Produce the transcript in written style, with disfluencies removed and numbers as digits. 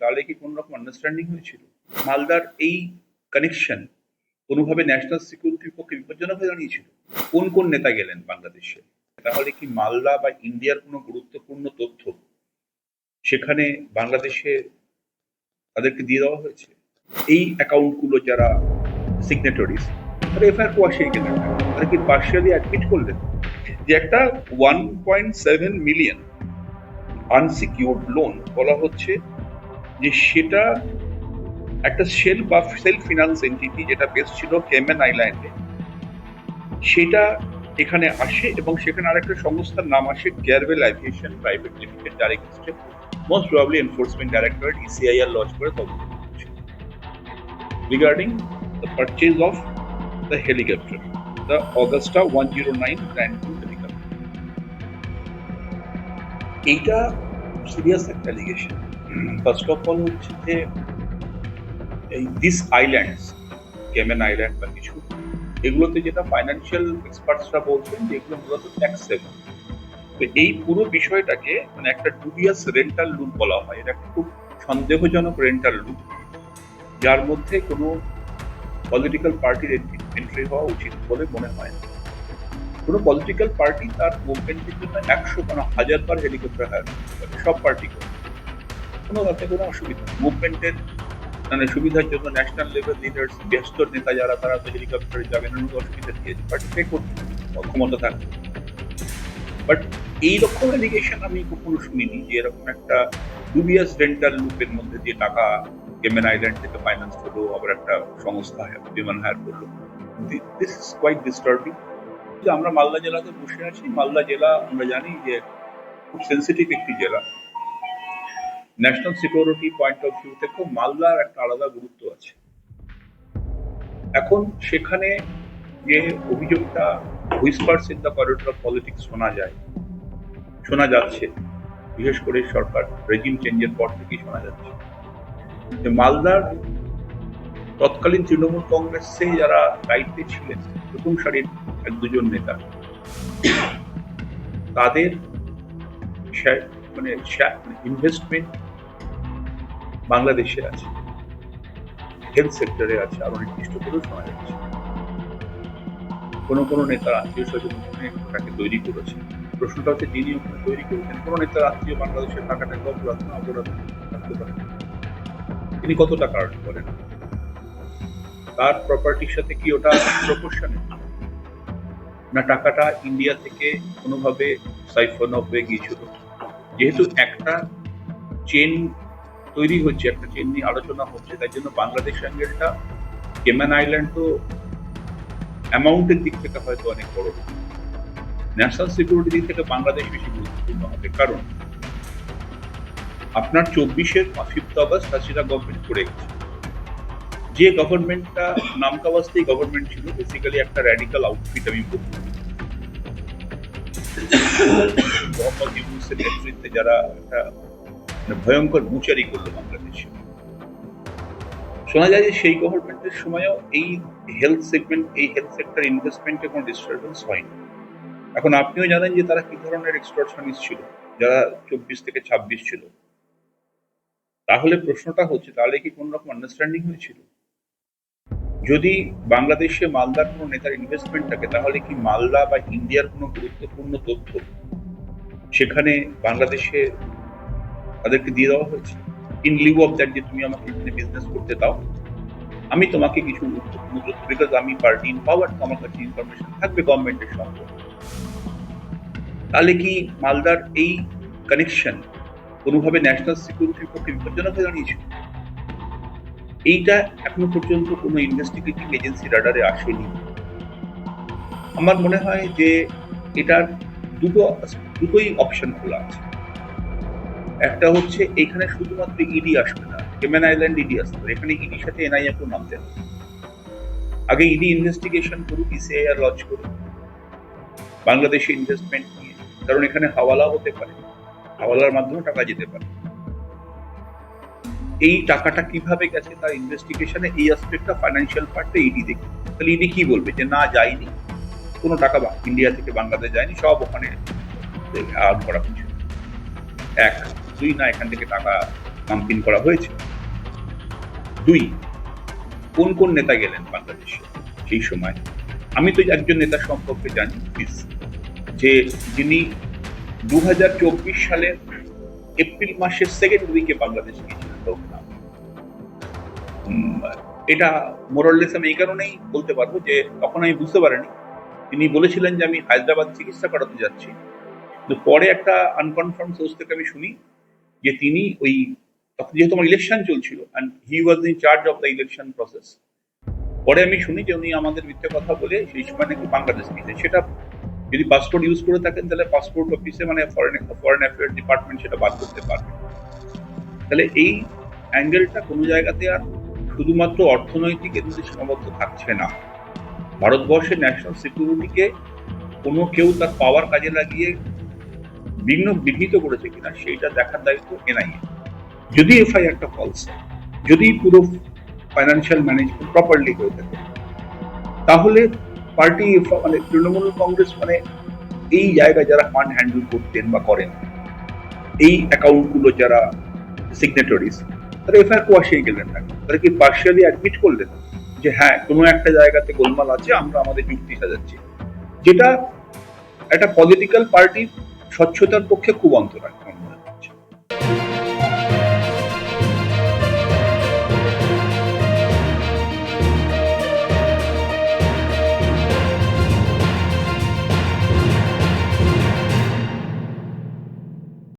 তাহলে কি কোন রকম আন্ডারস্ট্যান্ডিং হয়েছিল? মালদার এই কানেকশন কোনোভাবে ন্যাশনাল সিকিউরিটির পক্ষে বিপজ্জনক হয়ে দাঁড়িয়েছিল? কোন কোন নেতা গেলেন বাংলাদেশে? তাহলে কি মালদা বা ইন্ডিয়ার কোনো গুরুত্বপূর্ণ তথ্য সেখানে বাংলাদেশে তাদেরকে দিয়ে দেওয়া হয়েছে? এই অ্যাকাউন্টগুলো যারা সিগনেটরিজ তারা এফআইআর কোয়াশিয়ে গেলেন, তারা কি পার্শিয়ালি অ্যাডমিট করলেন যে একটা 1.7 মিলিয়ন আনসিকিউরড লোন বলা হচ্ছে যে সেটা একটা সেল বা সেলফ ফিনান্স এন্টিটি যেটা বেস ছিল কেমেন আইল্যান্ডে, সেটা এখানে আসে এবং সেখানে আরেকটা সংস্থার নাম আসে গ্যারওয়েল এভিয়েশন প্রাইভেট লিমিটেড, যার এগেইনস্টে most probably enforcement directorate ECIR launch করে তদন্ত করছে regarding the purchase of the helicopter, the Agusta 109 grand two helicopter. এইটা সিরিয়াস একটা অ্যালিগেশন। ফার্স্ট অফ অল হচ্ছে যে এই দিস আইল্যান্ডস, কেমেন আইল্যান্ড বা কিছু, এগুলোতে যেটা ফাইন্যান্সিয়াল এক্সপার্টসরা বলছেন যে এগুলো মূলত ট্যাক্স সেভেন। তো এই পুরো বিষয়টাকে মানে একটা ডুবিয়াস রেন্টাল লুট বলা হয়। এটা খুব সন্দেহজনক রেন্টাল লুট, যার মধ্যে কোনো পলিটিক্যাল পার্টির এন্ট্রি হওয়া উচিত বলে মনে হয় না। কোনো পলিটিক্যাল পার্টি তার মুভমেন্টের জন্য 100 বা 1000 বার হেলিকপ্টার হায়ার করতে পারে, সব পার্টি করে, কোনো তাতে কোনো অসুবিধা নেই। মুভমেন্টের মানে সুবিধার জন্য ন্যাশনাল লেভেল লিডার্স, ব্যস্ত নেতা যারা, তারা তো হেলিকপ্টারে যাবেন, অসুবিধা দিয়েছে, বাট পে করতে ক্ষমতা থাকে। বাট এইরকম এলিগেশন আমি কখনো শুনিনি যে এরকম একটা ডুবিয়াস রেন্টাল লুপের মধ্যে দিয়ে টাকা কেমেন আইল্যান্ড থেকে ফাইন্যান্স করলো, আবার একটা সংস্থা বিমান হায়ার করলো। This is quite disturbing. যে আমরা মালদা জেলাতে বসে আছি, মালদা জেলা আমরা জানি যে খুব সেন্সিটিভ একটি জেলা, national security point of view থেকে মালদার একটা আলাদা গুরুত্ব আছে। এখন সেখানে যে অভিযোগটা whispers in the corridor of politics শোনা যাচ্ছে, বিশেষ করে সরকার রেজিম চেঞ্জের পর থেকেই শোনা যাচ্ছে যে মালদার তৎকালীন তৃণমূল কংগ্রেসে যারা দায়িত্বে ছিলেন, প্রথম সারির 1-2 নেতা, তাদের মানে ইনভেস্টমেন্ট বাংলাদেশে আছে, হেলথ সেক্টরে আছে, আরো নির্দিষ্ট করেও শোনা যাচ্ছে। কোনো নেতার আত্মীয় স্বজন ওটাকে তৈরি করেছে। প্রশ্নটা হচ্ছে যিনি ওখানে তৈরি করেছেন, কোনো নেতার আত্মীয় বাংলাদেশের টাকাটাকে অপরাধ থাকতে পারে, তিনি কত টাকা আর্ন করেন, তার প্রপার্টির সাথে কি ওটা প্রপোর্শনে, না টাকাটা ইন্ডিয়া থেকে কোনোভাবে সাইফন অফ হয়ে গিয়েছিল? যেহেতু একটা চেন তৈরি হচ্ছে, একটা চেন নিয়ে আলোচনা হচ্ছে, তাই জন্য বাংলাদেশ অ্যাঙ্গেলটা কেমেন আইল্যান্ড তো অ্যামাউন্টের দিক থেকে হয়তো অনেক বড়, ন্যাশনাল সিকিউরিটি দিক থেকে বাংলাদেশ বেশি গুরুত্বপূর্ণ হবে। কারণ আপনার 24-এর 5 অগস্ট হাসিনা গভর্নমেন্ট করে গেছে, যে গভর্নমেন্টটা নামকাওয়াস্তেই গভর্নমেন্ট ছিল, বেসিক্যালি একটা র্যাডিক্যাল আউটফিট আমি বলবো, মোহাম্মদ ইউনূসের নেতৃত্বে যারা একটা ভয়ঙ্কর বুচারি করলো বাংলাদেশে। শোনা যায় যে সেই গভর্নমেন্টের সময়ও এই হেলথ সেক্টর ইনভেস্টমেন্টে কোনো ডিস্টারবেন্স হয়নি। এখন আপনিও জানেন যে তারা কি ধরনের এক্সটর্শনিস্ট ছিল যারা 24 থেকে 26 ছিল। তাহলে প্রশ্নটা হচ্ছে, তাহলে কি কোন রকম আন্ডারস্ট্যান্ডিং হয়েছিল? যদি বাংলাদেশে মালদার কোনো নেতার ইনভেস্টমেন্ট থাকে, তাহলে কি মালদা বা ইন্ডিয়ার কোনো গুরুত্বপূর্ণ তথ্য সেখানে বাংলাদেশে তাদেরকে দিয়ে দেওয়া হয়েছে ইন লিউ অফ দ্যাট, যে তুমি আমাকে এখানে বিজনেস করতে দাও, আমি তোমাকে কিছু গুরুত্বপূর্ণ তথ্য, বিকজ আমি পার্টি ইন পাওয়ার, আমার কাছে ইনফরমেশন থাকবে গভর্নমেন্টের সঙ্গে। তাহলে কি মালদার এই কানেকশন কোনোভাবে ন্যাশনাল সিকিউরিটির পক্ষে বিপজ্জনক হয়ে দাঁড়িয়েছিল? এইটা এখনো পর্যন্ত কোনো ইনভেস্টিগেটিং এজেন্সি রাডারে আসেনি। আমার মনে হয় যে এটার দুটোই অপশন খোলা আছে। একটা হচ্ছে এখানে শুধুমাত্র ইডি আসবে না, কেমেন আইল্যান্ড ইডি আসতে পারে, এখানে ইডির সাথে এনআইএ কেউ নামতে হবে। আগে ইডি ইনভেস্টিগেশন করুক, ইসিআইআর লঞ্চ করুক বাংলাদেশে ইনভেস্টমেন্ট নিয়ে, কারণ এখানে হাওয়ালা হতে পারে, হাওয়ালার মাধ্যমে টাকা যেতে পারে। এই টাকাটা কিভাবে গেছে তার ইনভেস্টিগেশনে এই অ্যাসপেক্টটা, ফাইন্যান্সিয়াল পার্টটা ইডি দেখবে। তাহলে ইডি কি বলবে যে না, যায়নি, কোনো টাকা ইন্ডিয়া থেকে বাংলাদেশ যায়নি, সব ওখানে আর্ন করা হচ্ছে। 1, 2 না এখান থেকে টাকা নামপিন করা হয়েছে। 2, কোন কোন নেতা গেলেন বাংলাদেশে সেই সময়? আমি তো একজন নেতা সম্পর্কে জানি, যে যিনি 2024 সালের এপ্রিল মাসের সেকেন্ড উইকে বাংলাদেশ গিয়েছিলেন। এটা মোরাললেস আমি এই কারণেই বলতে পারবো যে তখন আমি বুঝতে পারিনি। তিনি বলেছিলেন যে আমি হায়দ্রাবাদ চিকিৎসা করাতে যাচ্ছি, কিন্তু পরে একটা আনকনফার্ম সোর্স থেকে আমি শুনি যে তিনি ওই, তখন যেহেতু আমার ইলেকশন চলছিল and he was in charge of the election process, পরে আমি শুনি যে উনি আমাদের মিথ্যে কথা বলে সেই সময় নাকি বাংলাদেশ গিয়েছেন। সেটা যদি পাসপোর্ট ইউজ করে থাকেন তাহলে পাসপোর্ট অফিসে মানে ফরেন অ্যাফেয়ার্স ডিপার্টমেন্ট সেটা বাদ করতে পারবে। তাহলে এই অ্যাঙ্গেলটা কোনো জায়গাতে আর শুধুমাত্র অর্থনৈতিক এতে সীমাবদ্ধ থাকছে না। ভারতবর্ষের ন্যাশনাল সিকিউরিটিকে কোনো কেউ তার পাওয়ার কাজে লাগিয়ে বিঘ্নিত করেছে কিনা সেইটা দেখার দায়িত্ব এনআইএ। যদি এফআইআরটা ফলস, যদি পুরো ফাইন্যান্সিয়াল ম্যানেজমেন্ট প্রপারলি হয়ে থাকে, তাহলে পার্টি মানে তৃণমূল কংগ্রেস মানে এই জায়গায় যারা ফান্ড হ্যান্ডেল করতেন বা করেন, এই অ্যাকাউন্টগুলো যারা সিগনেটরিজ, তারা এফআইআর কোয়াশিয়ে গেলেন না, তারা কি পার্শিয়ালি অ্যাডমিট করলেন যে হ্যাঁ কোনো একটা জায়গাতে গোলমাল আছে, আমরা আমাদের যুক্তি সাজাচ্ছি, যেটা একটা পলিটিক্যাল পার্টির স্বচ্ছতার পক্ষে খুব অন্তরায়।